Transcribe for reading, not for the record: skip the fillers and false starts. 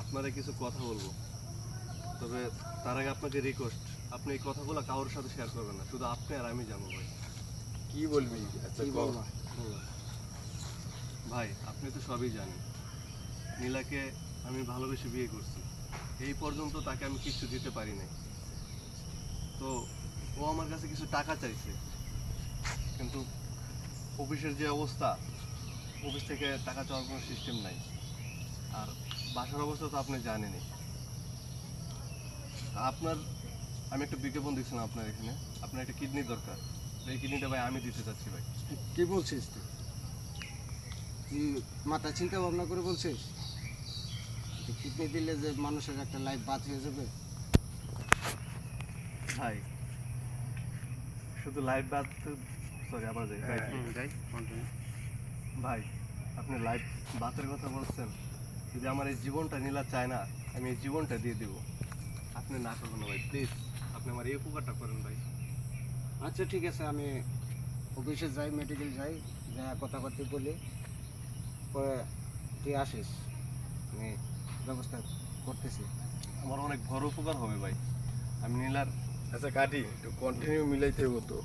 আপনারা কিছু কথা বলবো, তবে তার আগে আপনাকে রিকোয়েস্ট, আপনি এই কথাগুলো কারোর সাথে শেয়ার করবেন না, শুধু আপনি আর আমি জানবো ভাই। কি বলবি? আচ্ছা কি কর। বলবা? ভাই আপনি তো সবই জানেন, নীলাকে আমি ভালোবেসে বিয়ে করছি। এই পর্যন্ত তাকে আমি কিছু দিতে পারি নাই। তো ও আমার কাছে কিছু টাকা চাইছে, কিন্তু অফিসের যে অবস্থা, অফিস থেকে টাকা চাওয়ার কোনো সিস্টেম নাই। আর বাসার অবস্থা তো আপনি জানেনই। আপনার, আমি একটা বিজ্ঞাপন দেখছিলাম আপনার এখানে, আপনার একটা কিডনি দরকার। তো এই কিডনিটা ভাই আমি দিতে চাচ্ছি ভাই। কি বলছিস তুই? তুই মাথা চিন্তা ভাবনা করে বলছিস কিডনি দিলে যে মানুষের একটা লাইফ বাদ হয়ে যাবে? ভাই শুধু লাইফ বাদ, সরি আবার যাই ভাই। ভাই আপনি লাইফ বাতের কথা বলছেন, যদি আমার এই জীবনটা নীলা চায় না, আমি এই জীবনটা দিয়ে দিব। আপনি না করবেন না ভাই, প্লিজ আপনি আমার এই উপকারটা করেন ভাই। আচ্ছা ঠিক আছে, আমি অফিসে যাই, মেডিকেল যাই, যা কথাবার্তা বলি, পরে তুই আসিস, আমি ব্যবস্থা করতেছি। আমার অনেক বড় উপকার হবে ভাই। আমি নীলার আচ্ছা কাটি, একটু কন্টিনিউ মিলাইতে হতো।